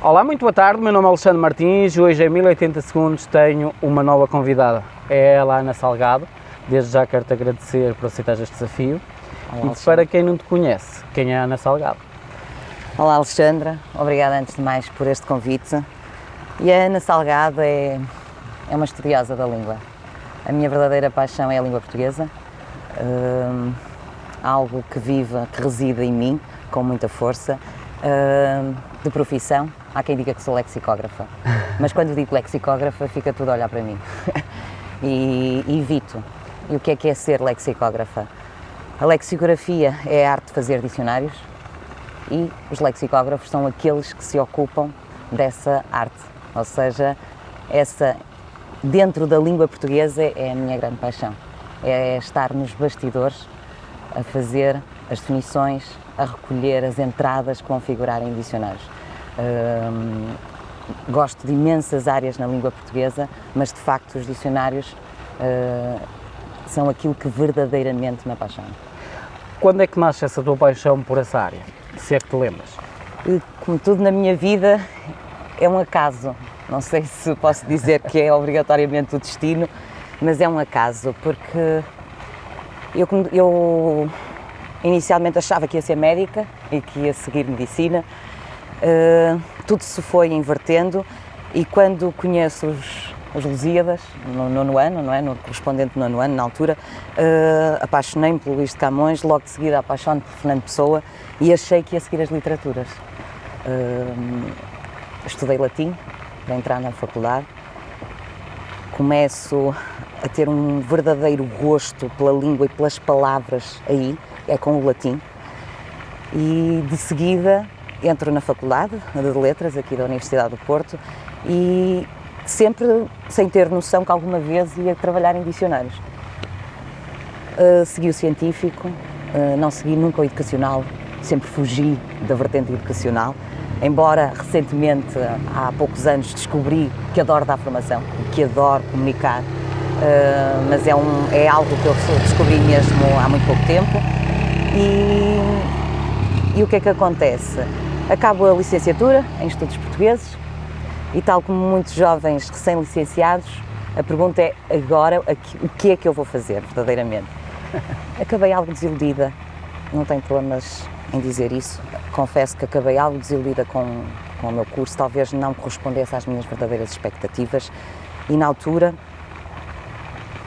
Olá, muito boa tarde, meu nome é Alexandre Martins e hoje em 1080 segundos tenho uma nova convidada. É ela, Ana Salgado. Desde já quero-te agradecer por aceitar este desafio. Olá, e para quem não te conhece, quem é a Ana Salgado? Olá, Alexandra, obrigada antes de mais por este convite. E a Ana Salgado é uma estudiosa da língua. A minha verdadeira paixão é a língua portuguesa, algo que vive, que reside em mim com muita força. De profissão, há quem diga que sou lexicógrafa, mas quando digo lexicógrafa fica tudo a olhar para mim e evito. E o que é ser lexicógrafa? A lexicografia é a arte de fazer dicionários e os lexicógrafos são aqueles que se ocupam dessa arte, ou seja, dentro da língua portuguesa é a minha grande paixão, é estar nos bastidores a fazer as definições, a recolher as entradas que vão figurar em dicionários. Gosto de imensas áreas na língua portuguesa, mas de facto os dicionários são aquilo que verdadeiramente me apaixona. Quando é que nasce essa tua paixão por essa área, se é que te lembras? Como tudo na minha vida, é um acaso. Não sei se posso dizer que é obrigatoriamente o destino, mas é um acaso, porque eu inicialmente achava que ia ser médica e que ia seguir medicina. Tudo se foi invertendo e quando conheço os Lusíadas, no nono ano, não é? No correspondente nono ano, na altura, apaixonei-me pelo Luís de Camões, logo de seguida apaixonei-me por Fernando Pessoa e achei que ia seguir as literaturas. Estudei latim para entrar na faculdade, começo a ter um verdadeiro gosto pela língua e pelas palavras aí, é com o latim, e de seguida entro na faculdade de Letras aqui da Universidade do Porto e sempre sem ter noção que alguma vez ia trabalhar em dicionários. Segui o científico, não segui nunca o educacional, sempre fugi da vertente educacional, embora recentemente, há poucos anos, descobri que adoro dar formação, que adoro comunicar, mas é algo que eu descobri mesmo há muito pouco tempo. E o que é que acontece? Acabo a licenciatura em Estudos Portugueses e, tal como muitos jovens recém-licenciados, a pergunta é agora o que é que eu vou fazer verdadeiramente? Acabei algo desiludida, não tenho problemas em dizer isso, confesso que acabei algo desiludida com o meu curso, talvez não correspondesse às minhas verdadeiras expectativas e na altura,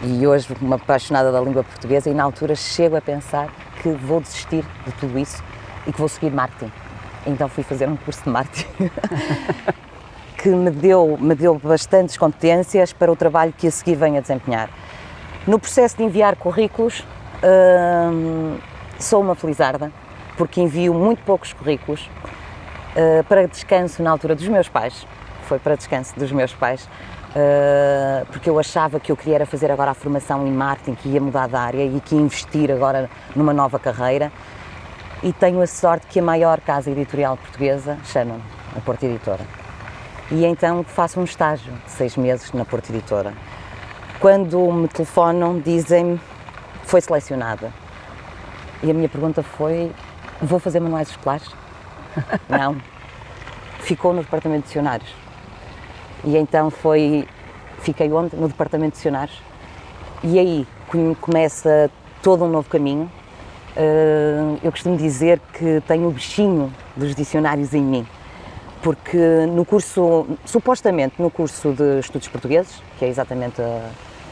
e hoje uma apaixonada da língua portuguesa, e na altura chego a pensar que vou desistir de tudo isso e que vou seguir marketing. Então fui fazer um curso de marketing que me deu bastantes competências para o trabalho que a seguir venho a desempenhar. No processo de enviar currículos, sou uma felizarda, porque envio muito poucos currículos para descanso na altura dos meus pais. Foi para descanso dos meus pais, porque eu achava que eu queria era fazer agora a formação em marketing, que ia mudar de área e que ia investir agora numa nova carreira. E tenho a sorte que a maior casa editorial portuguesa chama-me, a Porto Editora. E então faço um estágio de 6 meses na Porto Editora. Quando me telefonam, dizem-me, foi selecionada. E a minha pergunta foi, vou fazer manuais escolares? Não. Ficou no departamento de dicionários. E então fiquei onde? No departamento de dicionários. E aí começa todo um novo caminho. Eu costumo dizer que tenho o bichinho dos dicionários em mim, porque supostamente no curso de Estudos Portugueses, que é exatamente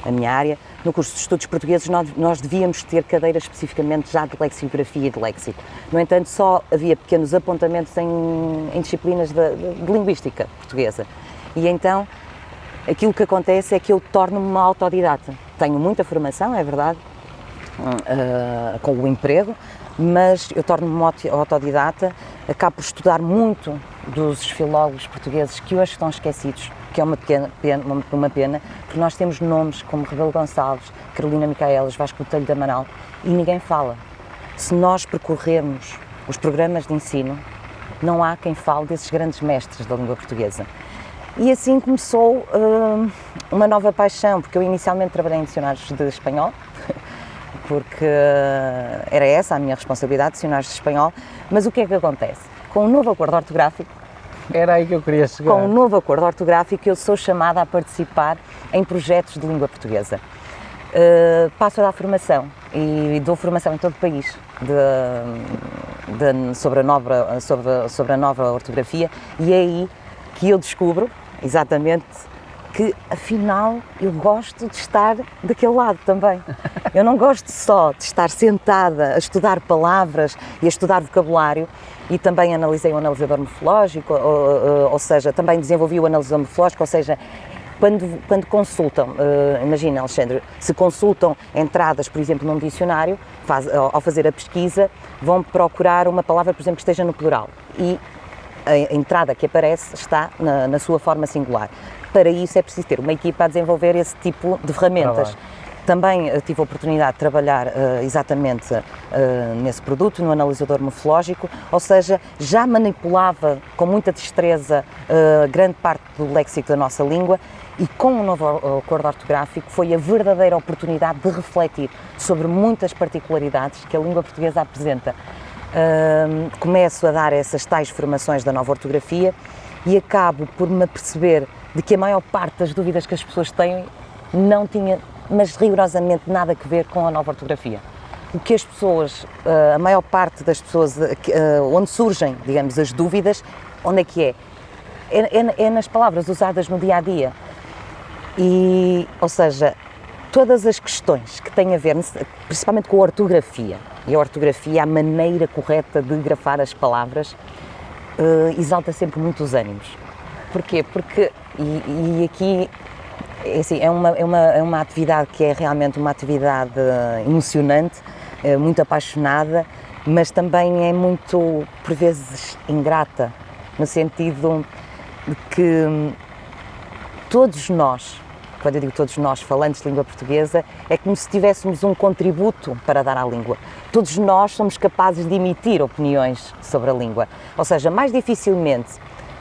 a minha área, no curso de Estudos Portugueses nós devíamos ter cadeiras especificamente já de lexicografia e de léxico. No entanto, só havia pequenos apontamentos em disciplinas de linguística portuguesa. E então, aquilo que acontece é que eu torno-me uma autodidata. Tenho muita formação, é verdade, com o emprego, mas eu torno-me autodidata, acabo por estudar muito dos filólogos portugueses que hoje estão esquecidos, que é uma pena, porque nós temos nomes como Rebelo Gonçalves, Carolina Micaelis, Vasco Botelho de Amaral e ninguém fala. Se nós percorrermos os programas de ensino, não há quem fale desses grandes mestres da língua portuguesa. E assim começou uma nova paixão, porque eu inicialmente trabalhei em dicionários de espanhol, porque era essa a minha responsabilidade, dicionários de espanhol, mas o que é que acontece? Com o novo acordo ortográfico, Era aí que eu queria chegar. Com o novo acordo ortográfico, eu sou chamada a participar em projetos de língua portuguesa. Passo a dar formação e dou formação em todo o país sobre a nova ortografia, e é aí que eu descubro exatamente que afinal eu gosto de estar daquele lado também. Eu não gosto só de estar sentada a estudar palavras e a estudar vocabulário, e também analisei o analisador morfológico, ou seja, também desenvolvi o analisador morfológico, ou seja, quando consultam, imagina, Alexandre, se consultam entradas, por exemplo, num dicionário, ao fazer a pesquisa, vão procurar uma palavra, por exemplo, que esteja no plural, e a entrada que aparece está na sua forma singular. Para isso é preciso ter uma equipa a desenvolver esse tipo de ferramentas. Também tive a oportunidade de trabalhar exatamente nesse produto, no analisador morfológico, ou seja, já manipulava com muita destreza grande parte do léxico da nossa língua, e com o novo acordo ortográfico foi a verdadeira oportunidade de refletir sobre muitas particularidades que a língua portuguesa apresenta. Começo a dar essas tais formações da nova ortografia e acabo por me aperceber de que a maior parte das dúvidas que as pessoas têm não tinha, mas rigorosamente nada a ver com a nova ortografia. O que as pessoas, a maior parte das pessoas, onde surgem, digamos, as dúvidas, onde é que é? É nas palavras usadas no dia-a-dia. Ou seja, todas as questões que têm a ver, principalmente com a ortografia, e a ortografia, a maneira correta de grafar as palavras, exalta sempre muito os ânimos. Porquê? Porque, e aqui, assim, é uma atividade que é realmente uma atividade emocionante, muito apaixonada, mas também é muito, por vezes, ingrata, no sentido de que todos nós, quando eu digo todos nós, falantes de língua portuguesa, é como se tivéssemos um contributo para dar à língua. Todos nós somos capazes de emitir opiniões sobre a língua. Ou seja, mais dificilmente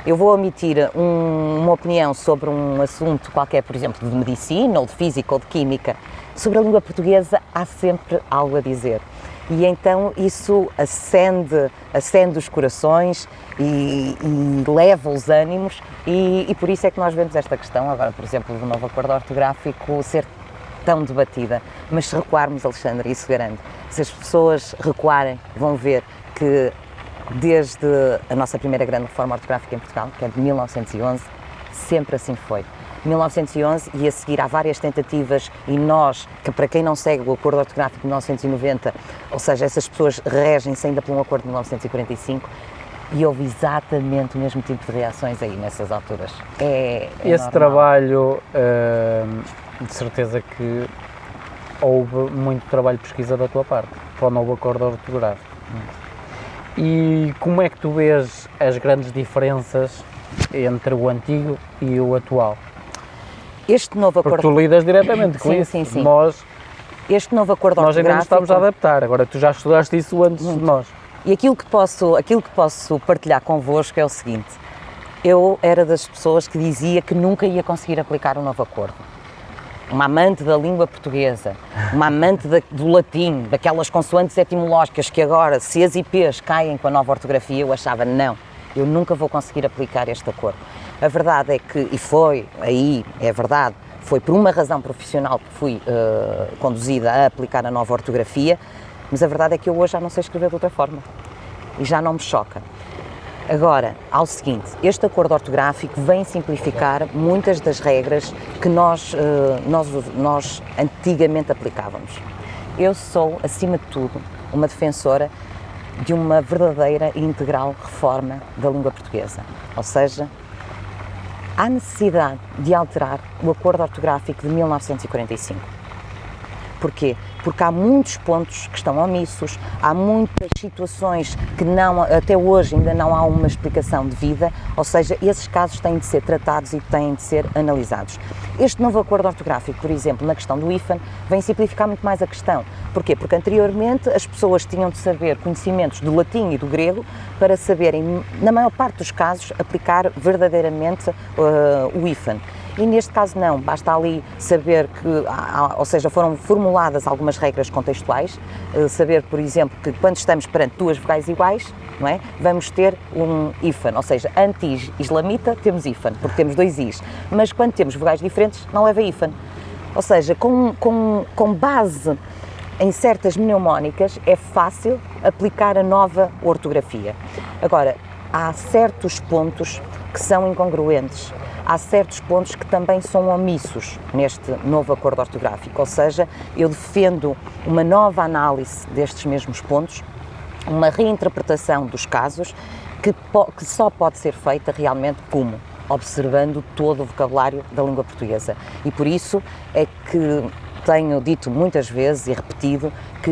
eu vou emitir uma opinião sobre um assunto qualquer, por exemplo, de medicina, ou de física, ou de química. Sobre a língua portuguesa há sempre algo a dizer. E então isso acende os corações e leva os ânimos, e por isso é que nós vemos esta questão agora, por exemplo, do novo acordo ortográfico ser tão debatida. Mas se recuarmos, Alexandre, isso garanto, se as pessoas recuarem, vão ver que desde a nossa primeira grande reforma ortográfica em Portugal, que é de 1911, sempre assim foi. 1911, e a seguir há várias tentativas, e nós, que para quem não segue o acordo ortográfico de 1990, ou seja, essas pessoas regem-se ainda por um acordo de 1945, e houve exatamente o mesmo tipo de reações aí nessas alturas. Esse normal. Trabalho, de certeza que houve muito trabalho de pesquisa da tua parte, para o novo acordo ortográfico. E como é que tu vês as grandes diferenças entre o antigo e o atual? Este novo acordo... Porque tu lidas diretamente com isso. Sim. Este novo acordo ortográfico... Nós ainda nos estamos a adaptar, agora tu já estudaste isso antes de nós. E aquilo que posso partilhar convosco é o seguinte: eu era das pessoas que dizia que nunca ia conseguir aplicar o novo acordo. Uma amante da língua portuguesa, uma amante do latim, daquelas consoantes etimológicas que agora, se as IPs caem com a nova ortografia, eu achava, não, eu nunca vou conseguir aplicar este acordo. A verdade é que, e foi aí, é verdade, foi por uma razão profissional que fui conduzida a aplicar a nova ortografia, mas a verdade é que eu hoje já não sei escrever de outra forma e já não me choca. Agora, ao seguinte, este acordo ortográfico vem simplificar muitas das regras que nós antigamente aplicávamos. Eu sou, acima de tudo, uma defensora de uma verdadeira e integral reforma da língua portuguesa. Ou seja, há necessidade de alterar o acordo ortográfico de 1945. Porquê? Porque há muitos pontos que estão omissos, há muitas situações que até hoje ainda não há uma explicação devida, ou seja, esses casos têm de ser tratados e têm de ser analisados. Este novo acordo ortográfico, por exemplo, na questão do IFAN, vem simplificar muito mais a questão. Porquê? Porque anteriormente as pessoas tinham de saber conhecimentos do latim e do grego para saberem, na maior parte dos casos, aplicar verdadeiramente o IFAN. E neste caso não, basta ali saber que, ou seja, foram formuladas algumas regras contextuais, saber, por exemplo, que quando estamos perante duas vogais iguais, não é? Vamos ter um hífen, ou seja, anti-islamita temos hífen, porque temos dois is, mas quando temos vogais diferentes não leva hífen. Ou seja, com base em certas mnemónicas é fácil aplicar a nova ortografia. Agora, há certos pontos que são incongruentes, há certos pontos que também são omissos neste novo acordo ortográfico, ou seja, eu defendo uma nova análise destes mesmos pontos, uma reinterpretação dos casos que só pode ser feita realmente como? Observando todo o vocabulário da língua portuguesa. E por isso é que tenho dito muitas vezes e repetido que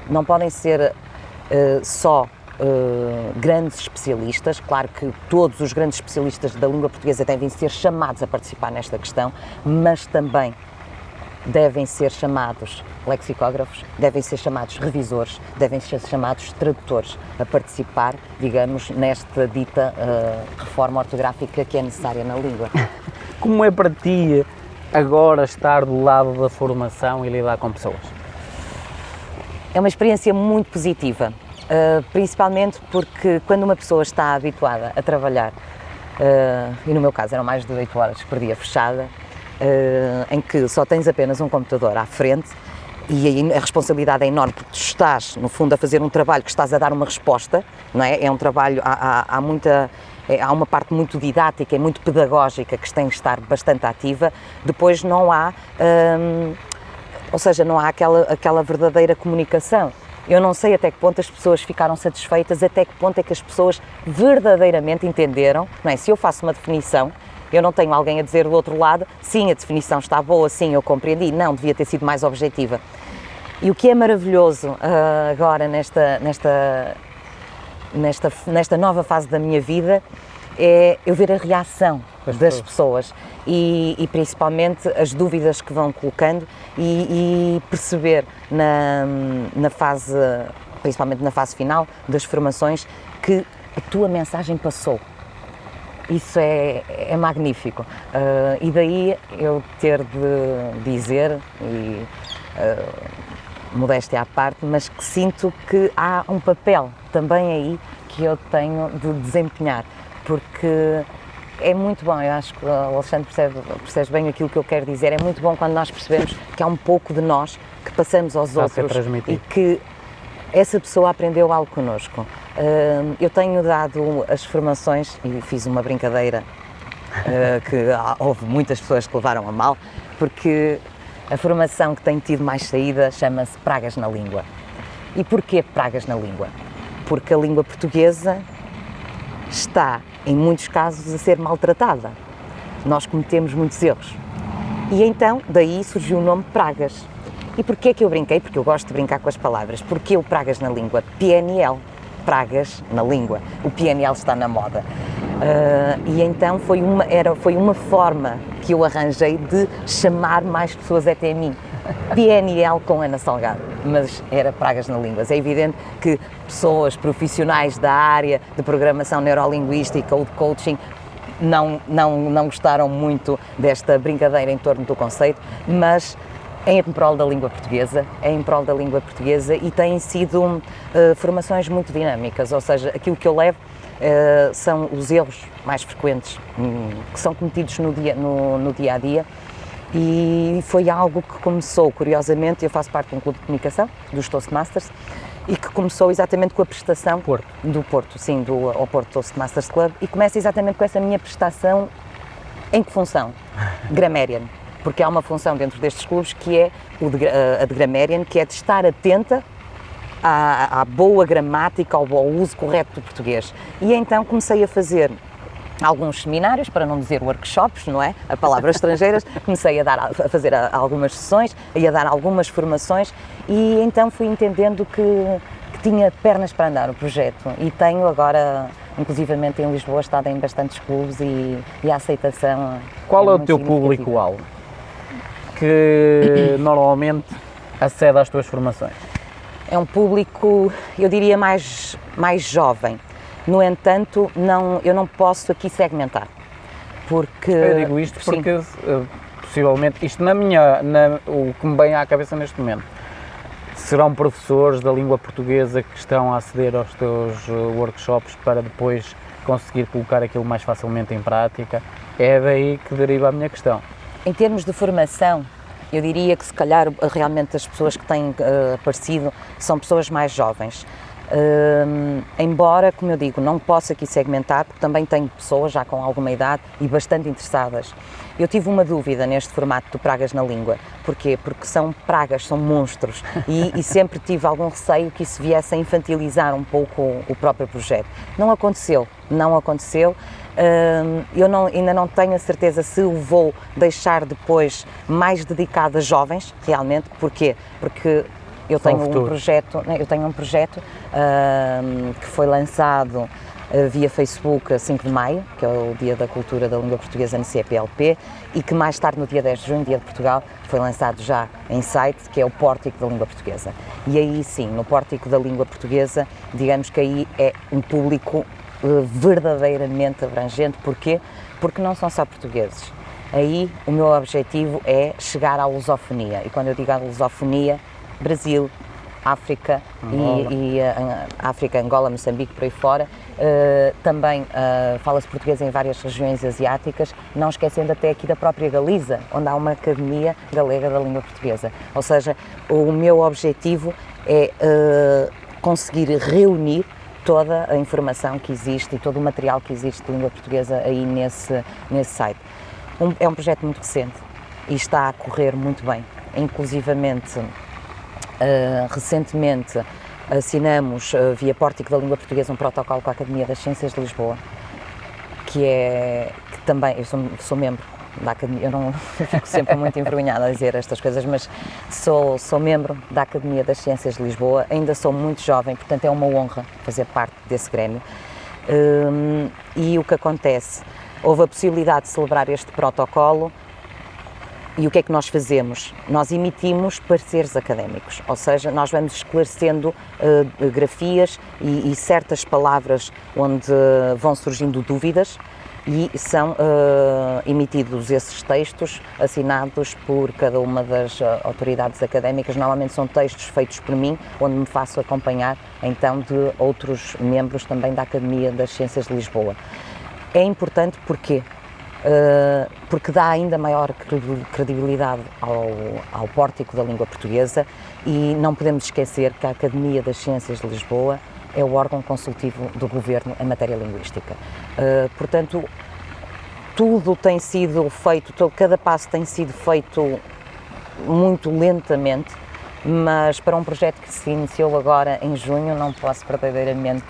não podem ser só grandes especialistas, claro que todos os grandes especialistas da língua portuguesa devem ser chamados a participar nesta questão, mas também devem ser chamados lexicógrafos, devem ser chamados revisores, devem ser chamados tradutores a participar, digamos, nesta dita reforma ortográfica que é necessária na língua. Como é para ti agora estar do lado da formação e lidar com pessoas? É uma experiência muito positiva, principalmente porque quando uma pessoa está habituada a trabalhar, e no meu caso eram mais de 8 horas por dia fechada, em que só tens apenas um computador à frente e aí a responsabilidade é enorme porque tu estás, no fundo, a fazer um trabalho que estás a dar uma resposta, não é? É um trabalho, há uma parte muito didática e muito pedagógica que tem que estar bastante ativa, depois não há, ou seja, não há aquela verdadeira comunicação. Eu não sei até que ponto as pessoas ficaram satisfeitas, até que ponto é que as pessoas verdadeiramente entenderam, não é? Se eu faço uma definição, eu não tenho alguém a dizer do outro lado, sim, a definição está boa, sim, eu compreendi, não, devia ter sido mais objetiva. E o que é maravilhoso agora nesta nova fase da minha vida é eu ver a reação das pessoas e principalmente as dúvidas que vão colocando e perceber principalmente na fase final das formações, que a tua mensagem passou. Isso é magnífico. E daí eu ter de dizer, e modéstia à parte, mas que sinto que há um papel também aí que eu tenho de desempenhar, porque é muito bom, eu acho que o Alexandre percebe bem aquilo que eu quero dizer, é muito bom quando nós percebemos que há um pouco de nós que passamos aos outros e que essa pessoa aprendeu algo connosco. Eu tenho dado as formações e fiz uma brincadeira que houve muitas pessoas que levaram a mal, porque a formação que tem tido mais saída chama-se Pragas na Língua. E porquê Pragas na Língua? Porque a língua portuguesa está, em muitos casos, a ser maltratada. Nós cometemos muitos erros. E então, daí surgiu o nome Pragas. E porquê que eu brinquei? Porque eu gosto de brincar com as palavras. Porquê o Pragas na Língua? PNL. Pragas na língua. O PNL está na moda. E então foi uma forma que eu arranjei de chamar mais pessoas até a mim. PNL com Ana Salgado, mas era Pragas na Língua. É evidente que pessoas profissionais da área de programação neurolinguística ou de coaching não gostaram muito desta brincadeira em torno do conceito, mas é em prol da língua portuguesa e têm sido formações muito dinâmicas, ou seja, aquilo que eu levo são os erros mais frequentes que são cometidos no dia a dia, e foi algo que começou, curiosamente, eu faço parte de um clube de comunicação, dos Toastmasters, e que começou exatamente com a prestação do Porto, sim, ao Porto Toastmasters Club, e começa exatamente com essa minha prestação. Em que função? Grammarian. Porque há uma função dentro destes clubes que é a de Grammarian, que é de estar atenta à boa gramática, ao uso correto do português. E então comecei a fazer alguns seminários, para não dizer workshops, não é? A palavras estrangeiras, comecei a fazer algumas sessões, a dar algumas formações, e então fui entendendo que tinha pernas para andar o projeto, e tenho agora, inclusivamente em Lisboa, estado em bastantes clubes e a aceitação. Qual é o teu público-alvo que normalmente acede às tuas formações? É um público, eu diria, mais jovem. No entanto, eu não posso aqui segmentar. porque... Eu digo isto porque, possivelmente, isto o que me vem à cabeça neste momento, serão professores da língua portuguesa que estão a aceder aos teus workshops para depois conseguir colocar aquilo mais facilmente em prática. É daí que deriva a minha questão. Em termos de formação, eu diria que se calhar realmente as pessoas que têm aparecido são pessoas mais jovens. Embora, como eu digo, não posso aqui segmentar, porque também tenho pessoas já com alguma idade e bastante interessadas. Eu tive uma dúvida neste formato do Pragas na Língua. Porquê? Porque são pragas, são monstros e sempre tive algum receio que isso viesse a infantilizar um pouco o próprio projeto. Não aconteceu. Eu ainda não tenho a certeza se o vou deixar depois mais dedicado a jovens, realmente. Porquê? Porque eu tenho um projeto que foi lançado via Facebook a 5 de maio, que é o Dia da Cultura da Língua Portuguesa no CPLP, e que mais tarde, no dia 10 de junho, Dia de Portugal, foi lançado já em site, que é o Pórtico da Língua Portuguesa. E aí sim, no Pórtico da Língua Portuguesa, digamos que aí é um público verdadeiramente abrangente. Porquê? Porque não são só portugueses. Aí o meu objetivo é chegar à lusofonia, e quando eu digo à lusofonia, Brasil, África, África, Angola, Moçambique, por aí fora. Também fala-se português em várias regiões asiáticas, não esquecendo até aqui da própria Galiza, onde há uma Academia Galega da Língua Portuguesa. Ou seja, o meu objetivo é conseguir reunir toda a informação que existe e todo o material que existe de língua portuguesa aí nesse site. É um projeto muito recente e está a correr muito bem. Inclusivamente, recentemente assinamos via Pórtico da Língua Portuguesa um protocolo com a Academia das Ciências de Lisboa, que também, eu sou membro da Academia, eu não fico sempre muito envergonhada a dizer estas coisas, mas sou membro da Academia das Ciências de Lisboa, ainda sou muito jovem, portanto é uma honra fazer parte desse grêmio. E o que acontece? Houve a possibilidade de celebrar este protocolo. E o que é que nós fazemos? Nós emitimos pareceres académicos, ou seja, nós vamos esclarecendo grafias e certas palavras onde vão surgindo dúvidas, e são emitidos esses textos assinados por cada uma das autoridades académicas. Normalmente são textos feitos por mim, onde me faço acompanhar então de outros membros também da Academia das Ciências de Lisboa. É importante porque dá ainda maior credibilidade ao Pórtico da Língua Portuguesa, e não podemos esquecer que a Academia das Ciências de Lisboa é o órgão consultivo do Governo em matéria linguística. Portanto, tudo tem sido feito, cada passo tem sido feito muito lentamente, mas para um projeto que se iniciou agora em junho não posso verdadeiramente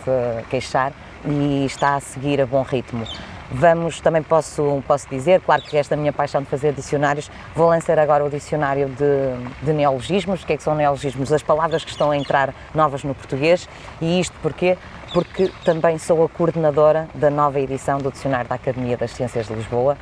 queixar e está a seguir a bom ritmo. Também posso dizer, claro que esta minha paixão de fazer dicionários, vou lançar agora o dicionário de neologismos. O que é que são neologismos? As palavras que estão a entrar novas no português. E isto porquê? Porque também sou a coordenadora da nova edição do Dicionário da Academia das Ciências de Lisboa.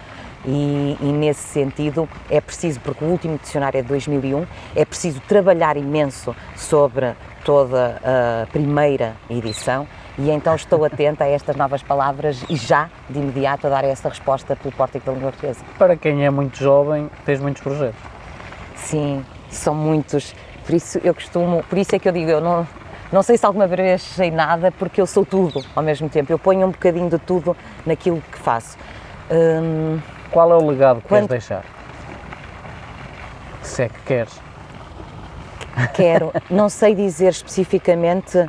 E nesse sentido é preciso, porque o último dicionário é de 2001, é preciso trabalhar imenso sobre toda a primeira edição, e então estou atenta a estas novas palavras e já, de imediato, a dar essa resposta pelo Pórtico da Língua Portuguesa. Para quem é muito jovem, tens muitos projetos. Sim, são muitos, por isso é que eu digo, eu não sei se alguma vez sei nada, porque eu sou tudo ao mesmo tempo, eu ponho um bocadinho de tudo naquilo que faço. Qual é o legado que queres deixar? Se é que queres. Quero, não sei dizer especificamente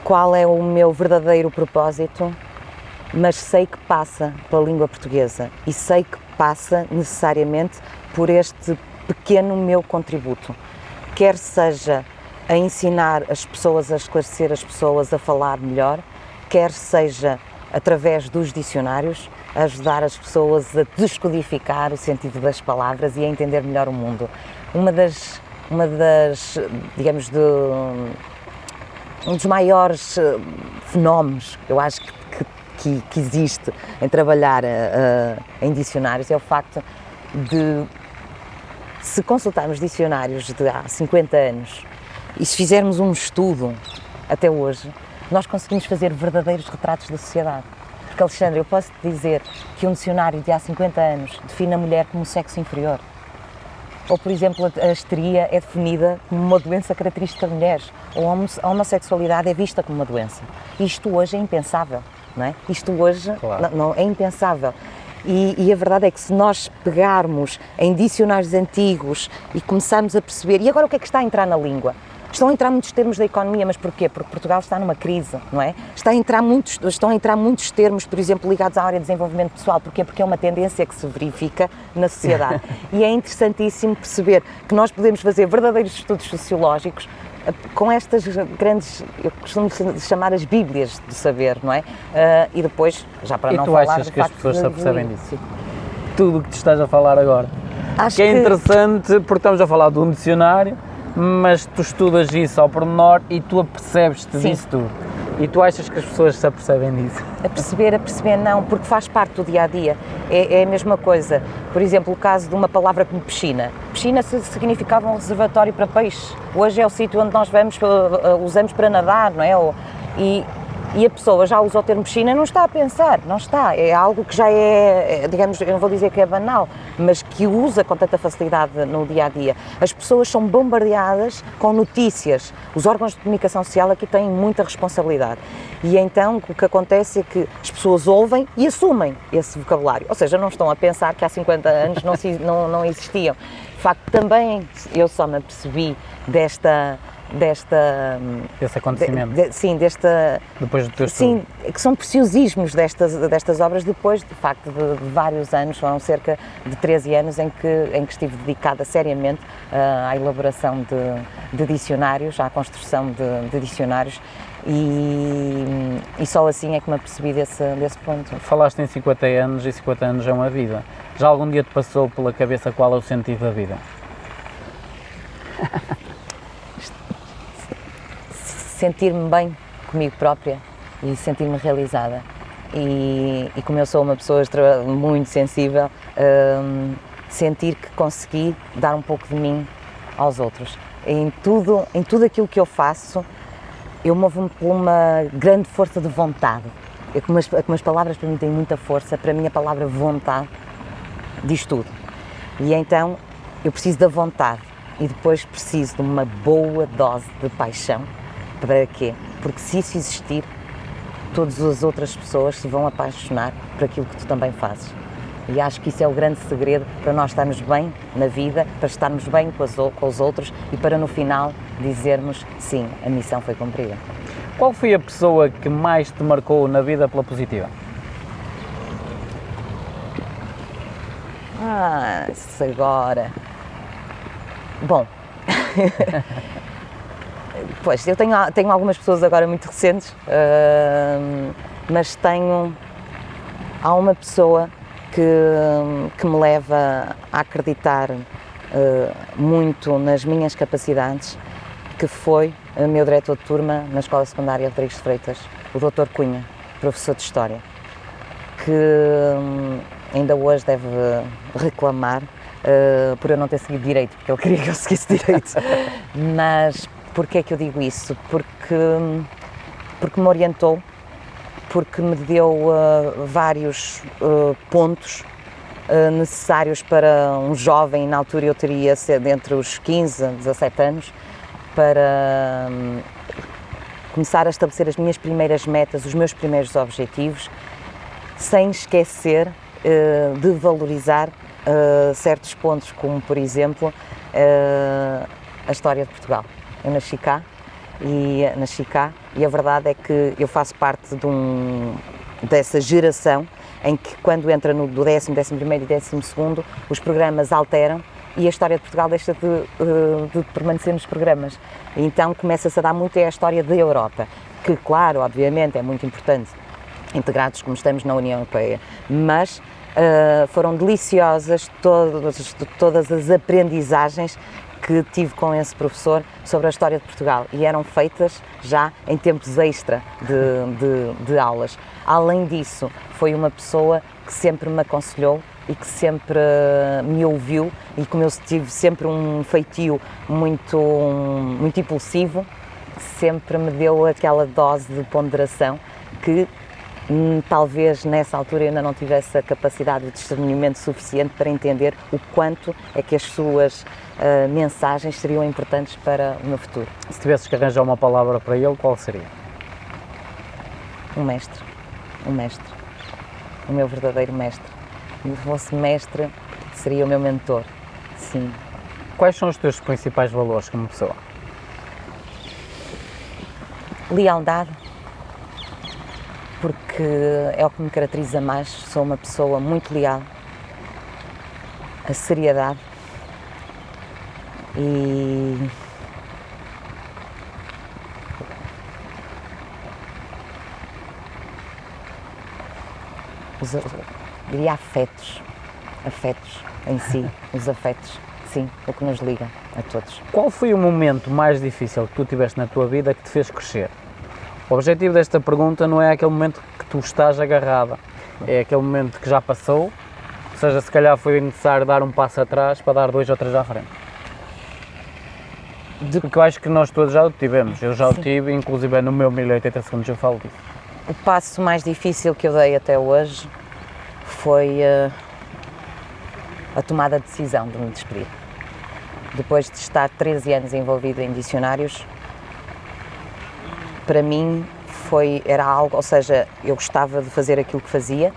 qual é o meu verdadeiro propósito, mas sei que passa pela língua portuguesa e sei que passa necessariamente por este pequeno meu contributo, quer seja a ensinar as pessoas, a esclarecer as pessoas a falar melhor, quer seja através dos dicionários, a ajudar as pessoas a descodificar o sentido das palavras e a entender melhor o mundo. Uma das digamos, um dos maiores fenómenos que eu acho que existe em trabalhar em dicionários é o facto de, se consultarmos dicionários de há 50 anos e se fizermos um estudo até hoje, nós conseguimos fazer verdadeiros retratos da sociedade. Porque, Alexandre, eu posso te dizer que um dicionário de há 50 anos define a mulher como um sexo inferior. Ou, por exemplo, a histeria é definida como uma doença característica de mulheres. Ou a homossexualidade é vista como uma doença. Isto hoje é impensável, não é? Isto hoje não, é impensável. E a verdade é que se nós pegarmos em dicionários antigos e começarmos a perceber, e agora o que é que está a entrar na língua? Estão a entrar muitos termos da economia, mas porquê? Porque Portugal está numa crise, não é? Estão a entrar muitos termos, por exemplo, ligados à área de desenvolvimento pessoal. Porquê? Porque é uma tendência que se verifica na sociedade. E é interessantíssimo perceber que nós podemos fazer verdadeiros estudos sociológicos com estas grandes, eu costumo chamar as bíblias do saber, não é? E depois, já para não falar... E tu achas que as pessoas se apercebem disso? Tudo o que te estás a falar agora. Acho que é interessante, porque estamos a falar de um dicionário, mas tu estudas isso ao pormenor e tu apercebes-te disso tudo. E tu achas que as pessoas se apercebem disso? A perceber não, porque faz parte do dia-a-dia. É a mesma coisa. Por exemplo, o caso de uma palavra como piscina. Piscina significava um reservatório para peixe. Hoje é o sítio onde nós usamos para nadar, não é? E a pessoa já usa o termo piscina, não está a pensar, não está. É algo que já digamos, eu não vou dizer que é banal, mas que usa com tanta facilidade no dia-a-dia. As pessoas são bombardeadas com notícias. Os órgãos de comunicação social aqui têm muita responsabilidade. E então o que acontece é que as pessoas ouvem e assumem esse vocabulário. Ou seja, não estão a pensar que há 50 anos não existiam. De facto, também eu só me apercebi desse acontecimento. Depois do teu estudo. Sim, que são preciosismos destas obras depois, de facto, de vários anos, foram cerca de 13 anos em que estive dedicada seriamente à elaboração de dicionários, à construção de dicionários e só assim é que me apercebi desse ponto. Falaste em 50 anos e 50 anos é uma vida. Já algum dia te passou pela cabeça qual é o sentido da vida? Sentir-me bem comigo própria e sentir-me realizada. E como eu sou uma pessoa muito sensível, sentir que consegui dar um pouco de mim aos outros. Em tudo aquilo que eu faço, eu movo-me por uma grande força de vontade. Como as palavras para mim têm muita força, para mim a palavra vontade diz tudo. E então eu preciso da vontade e depois preciso de uma boa dose de paixão. Para quê? Porque se isso existir, todas as outras pessoas se vão apaixonar por aquilo que tu também fazes. E acho que isso é o grande segredo para nós estarmos bem na vida, para estarmos bem com os outros e para no final dizermos sim, a missão foi cumprida. Qual foi a pessoa que mais te marcou na vida pela positiva? Isso agora... Bom... Pois, eu tenho algumas pessoas agora muito recentes, mas há uma pessoa que me leva a acreditar muito nas minhas capacidades, que foi o meu diretor de turma na Escola Secundária Rodrigues de Freitas, o Dr. Cunha, professor de História, que ainda hoje deve reclamar por eu não ter seguido Direito, porque ele queria que eu seguisse Direito, mas... Porquê é que eu digo isso? Porque me orientou, porque me deu vários pontos necessários para um jovem, na altura eu teria entre os 15 a 17 anos, para começar a estabelecer as minhas primeiras metas, os meus primeiros objetivos, sem esquecer de valorizar certos pontos, como por exemplo a história de Portugal. Eu nasci cá e a verdade é que eu faço parte dessa geração em que quando entra no 10º, 11º e 12º, os programas alteram e a história de Portugal deixa de permanecer nos programas. E então começa-se a dar muito a história da Europa, que claro, obviamente é muito importante, integrados como estamos na União Europeia, mas foram deliciosas todas as aprendizagens que tive com esse professor sobre a história de Portugal e eram feitas já em tempos extra de aulas. Além disso, foi uma pessoa que sempre me aconselhou e que sempre me ouviu e como eu tive sempre um feitio muito impulsivo, sempre me deu aquela dose de ponderação que Talvez nessa altura eu ainda não tivesse a capacidade de discernimento suficiente para entender o quanto é que as suas mensagens seriam importantes para o meu futuro. Se tivesses que arranjar uma palavra para ele, qual seria? Um mestre, o meu verdadeiro mestre. Se fosse mestre, seria o meu mentor, sim. Quais são os teus principais valores como pessoa? Lealdade, porque é o que me caracteriza mais, sou uma pessoa muito leal. A seriedade e diria afetos em si, os afetos, sim, o que nos liga a todos. Qual foi o momento mais difícil que tu tiveste na tua vida que te fez crescer? O objetivo desta pergunta não é aquele momento que tu estás agarrada, é aquele momento que já passou, ou seja, se calhar foi necessário dar um passo atrás para dar 2 ou 3 à frente. Porque eu acho que nós todos já o tivemos, eu já o tive, inclusive no meu 1080 segundos eu falo disso. O passo mais difícil que eu dei até hoje foi a tomada de decisão de me despedir. Depois de estar 13 anos envolvido em dicionários, para mim era algo, ou seja, eu gostava de fazer aquilo que fazia.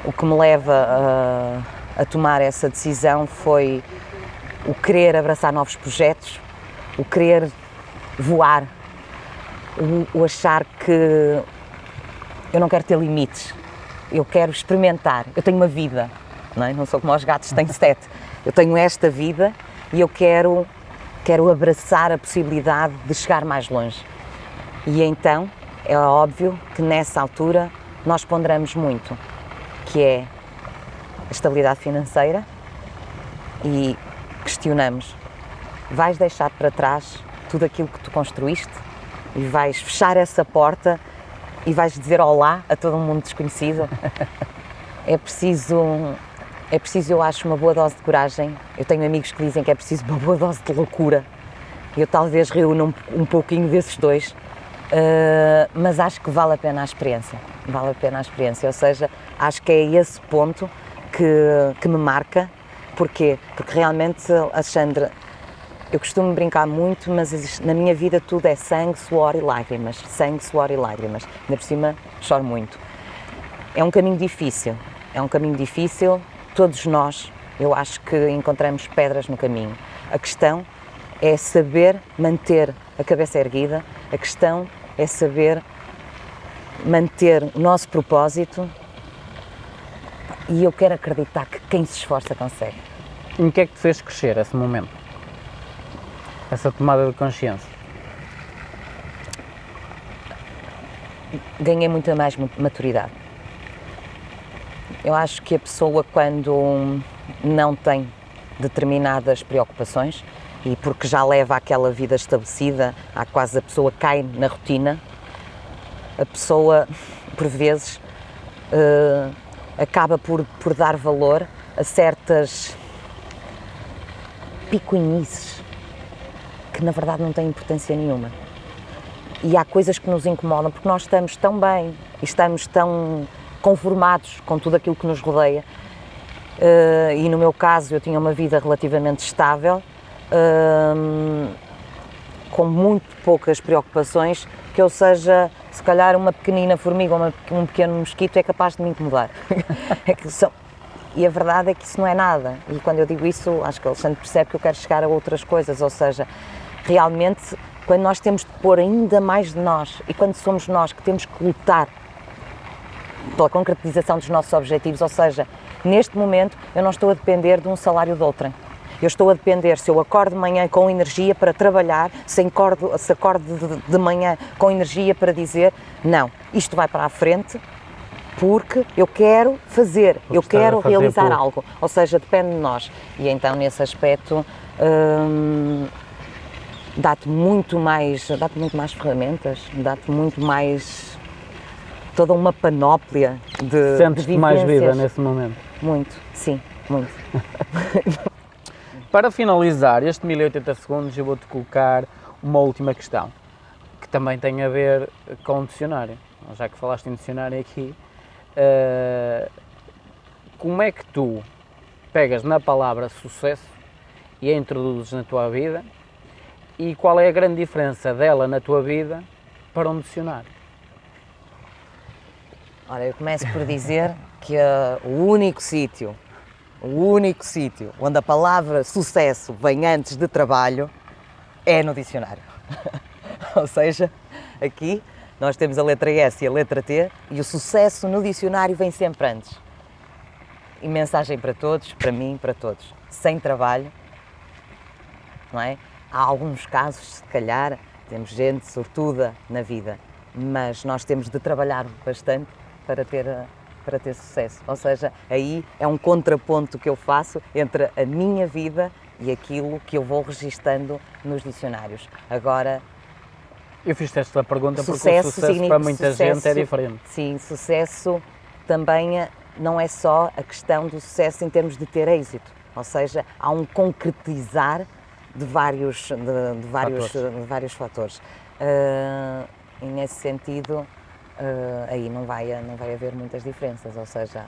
O que me leva a tomar essa decisão foi o querer abraçar novos projetos, o querer voar, o achar que eu não quero ter limites, eu quero experimentar, eu tenho uma vida, não sou como os gatos, tenho 7, eu tenho esta vida e eu quero abraçar a possibilidade de chegar mais longe. E então, é óbvio que nessa altura nós ponderamos muito, que é a estabilidade financeira e questionamos, vais deixar para trás tudo aquilo que tu construíste e vais fechar essa porta e vais dizer olá a todo um mundo desconhecido? É preciso, eu acho, uma boa dose de coragem. Eu tenho amigos que dizem que é preciso uma boa dose de loucura. Eu talvez reúna um pouquinho desses dois. Mas acho que vale a pena a experiência, ou seja, acho que é esse ponto que me marca. Porquê? Porque realmente, Alexandre, eu costumo brincar muito, mas na minha vida tudo é sangue, suor e lágrimas, ainda por cima choro muito. É um caminho difícil, todos nós, eu acho que encontramos pedras no caminho. A questão é saber manter a cabeça erguida, a questão é saber manter o nosso propósito e eu quero acreditar que quem se esforça consegue. E o que é que te fez crescer esse momento? Essa tomada de consciência? Ganhei muita mais maturidade. Eu acho que a pessoa, quando não tem determinadas preocupações, e porque já leva aquela vida estabelecida, a pessoa cai na rotina, a pessoa, por vezes, acaba por dar valor a certas picuinhices que na verdade não têm importância nenhuma. E há coisas que nos incomodam porque nós estamos tão bem e estamos tão conformados com tudo aquilo que nos rodeia. E no meu caso eu tinha uma vida relativamente estável, com muito poucas preocupações, que eu seja, se calhar uma pequenina formiga ou um pequeno mosquito é capaz de me incomodar. E a verdade é que isso não é nada. E quando eu digo isso, acho que o Alexandre percebe que eu quero chegar a outras coisas, ou seja, realmente, quando nós temos de pôr ainda mais de nós e quando somos nós que temos que lutar pela concretização dos nossos objetivos, ou seja, neste momento eu não estou a depender de um salário de outrem. Eu estou a depender se eu acordo de manhã com energia para trabalhar, se acordo de manhã com energia para dizer não, isto vai para a frente porque eu quero fazer, eu quero realizar algo, ou seja, depende de nós. E então nesse aspecto dá-te muito mais ferramentas, dá-te muito mais, toda uma panóplia de vivências. Sentes-te mais viva nesse momento? Muito, sim, muito. Para finalizar este 1080 segundos, eu vou-te colocar uma última questão, que também tem a ver com o dicionário. já que falaste em dicionário aqui, como é que tu pegas na palavra sucesso e a introduzes na tua vida e qual é a grande diferença dela na tua vida para um dicionário? Ora, eu começo por dizer que o único sítio onde a palavra sucesso vem antes de trabalho é no dicionário. Ou seja, aqui nós temos a letra S e a letra T e o sucesso no dicionário vem sempre antes. E mensagem para todos, para mim, para todos. Sem trabalho, não é? Há alguns casos, se calhar, temos gente sortuda na vida, mas nós temos de trabalhar bastante para ter sucesso. Ou seja, aí é um contraponto que eu faço entre a minha vida e aquilo que eu vou registando nos dicionários. Agora, eu fiz esta pergunta porque sucesso o sucesso para muita gente é diferente. Sim, sucesso também não é só a questão do sucesso em termos de ter êxito, ou seja, há um concretizar de vários fatores. E nesse sentido, aí não vai haver muitas diferenças, ou seja,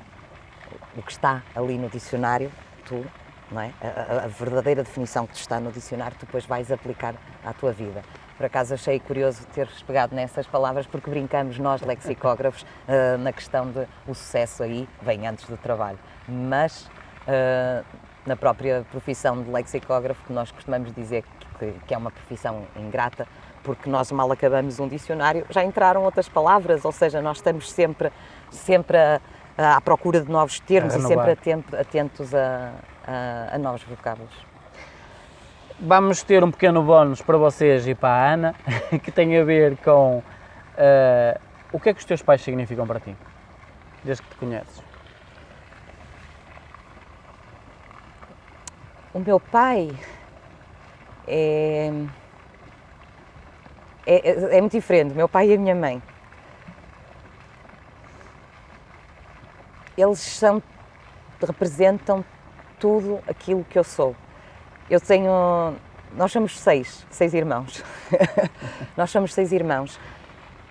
o que está ali no dicionário, não é? A verdadeira definição que está no dicionário, tu depois vais aplicar à tua vida. Por acaso achei curioso teres pegado nessas palavras, porque brincamos nós, lexicógrafos, na questão de o sucesso aí vem antes do trabalho, mas na própria profissão de lexicógrafo, que nós costumamos dizer que é uma profissão ingrata, porque nós mal acabamos um dicionário, já entraram outras palavras, ou seja, nós estamos sempre à procura de novos termos e sempre atentos a novos vocábulos. Vamos ter um pequeno bónus para vocês e para a Ana, que tem a ver com o que é que os teus pais significam para ti, desde que te conheces. O meu pai é muito diferente, o meu pai e a minha mãe. Eles representam tudo aquilo que eu sou. Nós somos seis irmãos. Nós somos 6 irmãos.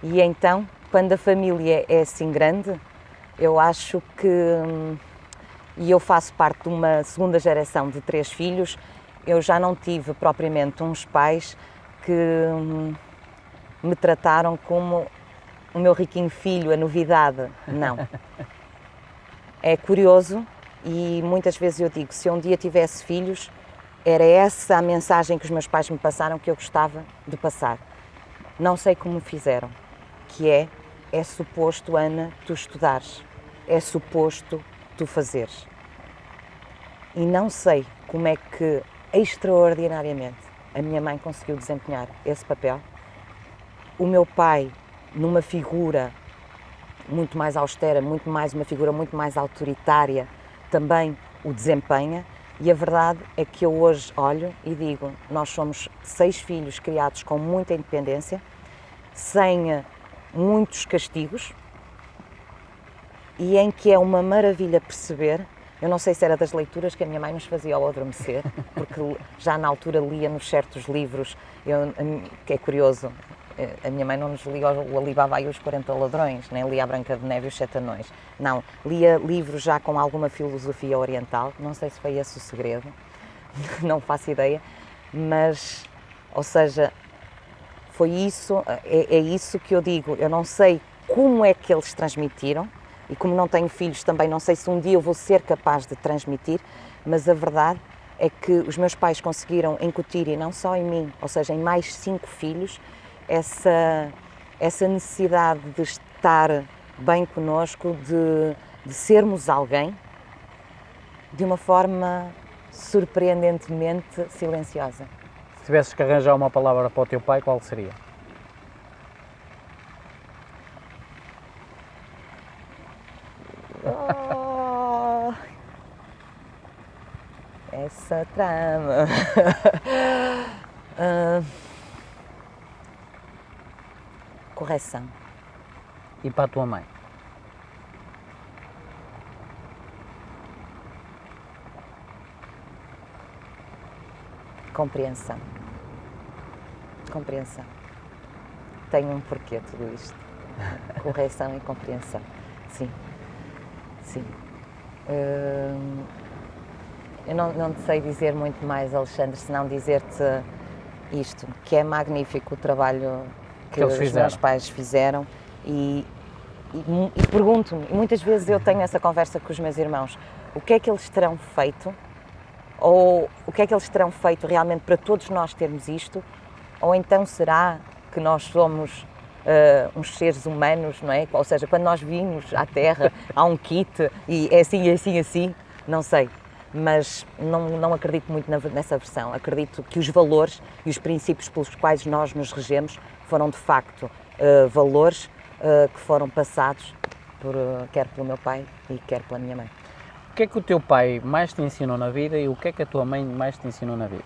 E então, quando a família é assim grande, eu acho que, e eu faço parte de uma segunda geração de 3 filhos, eu já não tive propriamente uns pais que me trataram como o meu riquinho filho, a novidade. Não. É curioso e muitas vezes eu digo, se eu um dia tivesse filhos, era essa a mensagem que os meus pais me passaram que eu gostava de passar. Não sei como fizeram, que é suposto, Ana, tu estudares, é suposto tu fazeres. E não sei como é que, extraordinariamente, a minha mãe conseguiu desempenhar esse papel. O meu pai, numa figura muito mais austera, uma figura muito mais autoritária, também o desempenha. E a verdade é que eu hoje olho e digo, nós somos 6 filhos criados com muita independência, sem muitos castigos, e em que é uma maravilha perceber, eu não sei se era das leituras que a minha mãe nos fazia ao adormecer, porque já na altura lia-nos certos livros, que é curioso, a minha mãe não nos lia o Alibaba e os 40 Ladrões, nem lia a Branca de Neve e os 7 Anões. Não, lia livros já com alguma filosofia oriental, não sei se foi esse o segredo, não faço ideia, mas, ou seja, foi isso, é isso que eu digo, eu não sei como é que eles transmitiram, e como não tenho filhos também não sei se um dia eu vou ser capaz de transmitir, mas a verdade é que os meus pais conseguiram incutir, e não só em mim, ou seja, em mais 5 filhos, essa necessidade de estar bem connosco, de sermos alguém, de uma forma surpreendentemente silenciosa. Se tivesses que arranjar uma palavra para o teu pai, qual seria? Oh, essa trama. Correção. E para a tua mãe? Compreensão. Compreensão. Tem um porquê tudo isto. Correção e compreensão. Sim. Sim. Eu não te sei dizer muito mais, Alexandre, senão dizer-te isto, que é magnífico o trabalho que eles os fizeram. meus pais fizeram e pergunto-me, e muitas vezes eu tenho essa conversa com os meus irmãos, o que é que eles terão feito, ou o que é que eles terão feito realmente para todos nós termos isto, ou então será que nós somos uns seres humanos, não é? Ou seja, quando nós vimos à Terra, há um kit e é assim, assim, assim, não sei. Mas não acredito muito nessa versão. Acredito que os valores e os princípios pelos quais nós nos regemos foram, de facto, valores que foram passados quer pelo meu pai e quer pela minha mãe. O que é que o teu pai mais te ensinou na vida e o que é que a tua mãe mais te ensinou na vida?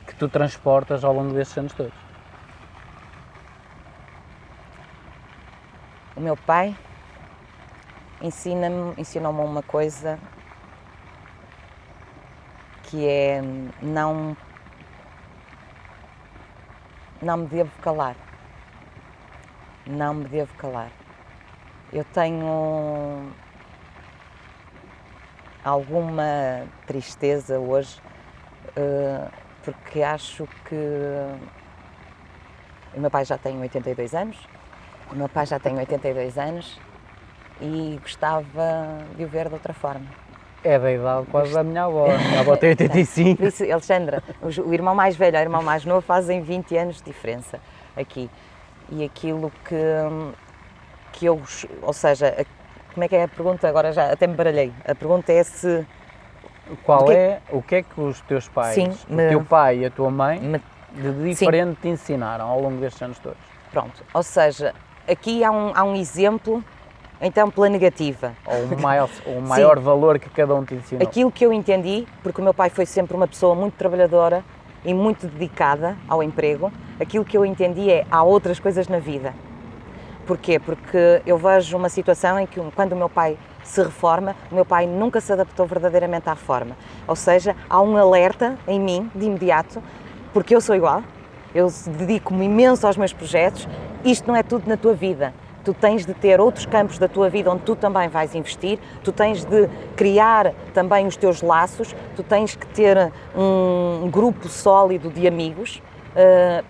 Que tu transportas ao longo destes anos todos? O meu pai ensinou-me uma coisa que é não me devo calar. Não me devo calar. Eu tenho alguma tristeza hoje porque acho que o meu pai já tem 82 anos, e gostava de o ver de outra forma. É da idade quase da minha avó. A minha avó tem 85. Por isso, Alexandra, o irmão mais velho e o irmão mais novo fazem 20 anos de diferença aqui. E aquilo que eu... Ou seja, como é que é a pergunta? Agora já até me baralhei. A pergunta é se... O que é que os teus pais, Sim, o teu pai e a tua mãe, de diferente te ensinaram ao longo destes anos todos? Pronto, ou seja, aqui há um exemplo, então, pela negativa. Ou o maior valor que cada um te ensinou? Aquilo que eu entendi, porque o meu pai foi sempre uma pessoa muito trabalhadora e muito dedicada ao emprego, aquilo que eu entendi é, há outras coisas na vida. Porquê? Porque eu vejo uma situação em que, quando o meu pai se reforma, o meu pai nunca se adaptou verdadeiramente à reforma. Ou seja, há um alerta em mim, de imediato, porque eu sou igual, eu dedico-me imenso aos meus projetos, isto não é tudo na tua vida. Tu tens de ter outros campos da tua vida onde tu também vais investir, tu tens de criar também os teus laços, tu tens que ter um grupo sólido de amigos.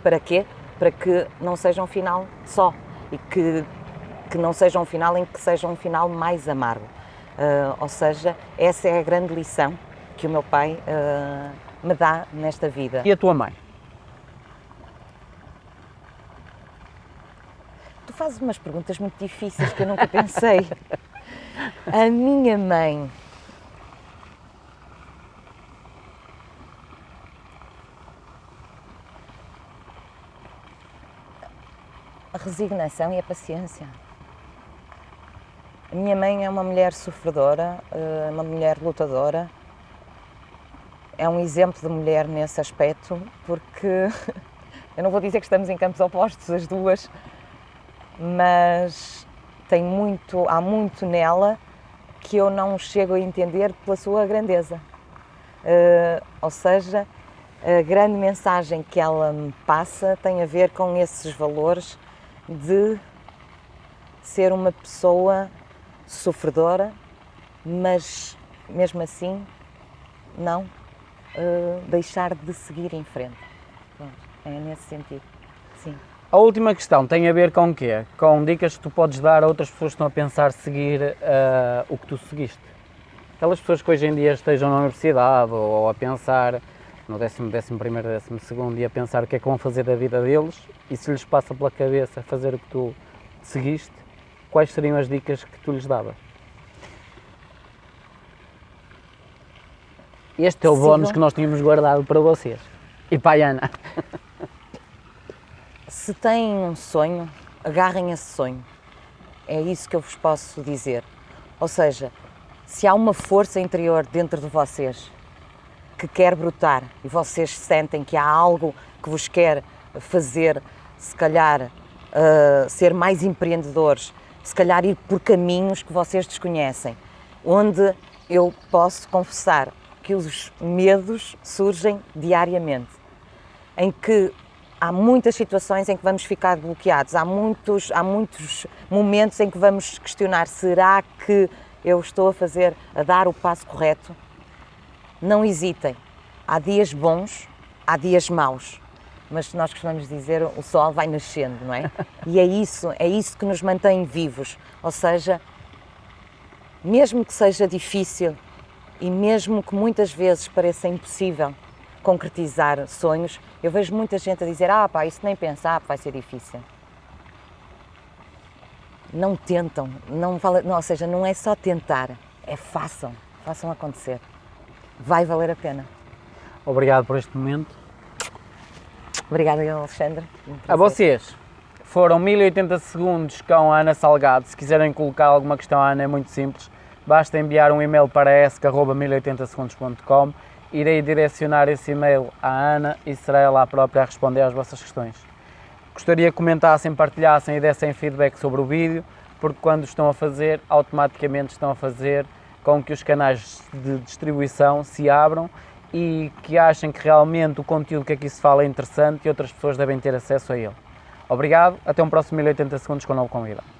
Para quê? Para que não seja um final só e que não seja um final em que seja um final mais amargo. Ou seja, essa é a grande lição que o meu pai me dá nesta vida. E a tua mãe? Tu fazes umas perguntas muito difíceis que eu nunca pensei. A minha mãe... A resignação e a paciência. A minha mãe é uma mulher sofredora, uma mulher lutadora. É um exemplo de mulher nesse aspecto, porque eu não vou dizer que estamos em campos opostos, as duas, mas há muito nela que eu não chego a entender pela sua grandeza. Ou seja, a grande mensagem que ela me passa tem a ver com esses valores de ser uma pessoa sofredora, mas mesmo assim não deixar de seguir em frente. Pronto, é nesse sentido, sim. A última questão tem a ver com o quê? Com dicas que tu podes dar a outras pessoas que estão a pensar seguir o que tu seguiste. Aquelas pessoas que hoje em dia estejam na universidade ou a pensar no 11º, 12º e a pensar o que é que vão fazer da vida deles e se lhes passa pela cabeça fazer o que tu seguiste, quais seriam as dicas que tu lhes davas? Este é o bónus que nós tínhamos guardado para vocês. E para a Ana. Se têm um sonho, agarrem esse sonho. É isso que eu vos posso dizer. Ou seja, se há uma força interior dentro de vocês que quer brotar e vocês sentem que há algo que vos quer fazer, se calhar, ser mais empreendedores, se calhar ir por caminhos que vocês desconhecem, onde eu posso confessar que os medos surgem diariamente, em que há muitas situações em que vamos ficar bloqueados, há muitos momentos em que vamos questionar, será que eu estou a dar o passo correto? Não hesitem, há dias bons, há dias maus, mas nós costumamos dizer, o sol vai nascendo, não é? E é isso que nos mantém vivos, ou seja, mesmo que seja difícil e mesmo que muitas vezes pareça impossível concretizar sonhos, eu vejo muita gente a dizer, pá, isso nem pensar, vai ser difícil. Não tentam, ou seja, não é só tentar, é façam acontecer. Vai valer a pena. Obrigado por este momento. Obrigada, Alexandre. A vocês, foram 1080 segundos com a Ana Salgado. Se quiserem colocar alguma questão à Ana, é muito simples. Basta enviar um e-mail para esc@1080segundos.com. Irei direcionar esse e-mail à Ana e será ela a própria a responder às vossas questões. Gostaria que comentassem, partilhassem e dessem feedback sobre o vídeo, porque quando estão a fazer, automaticamente estão a fazer com que os canais de distribuição se abram e que achem que realmente o conteúdo que aqui se fala é interessante e outras pessoas devem ter acesso a ele. Obrigado, até um próximo 1080 segundos com um novo convidado.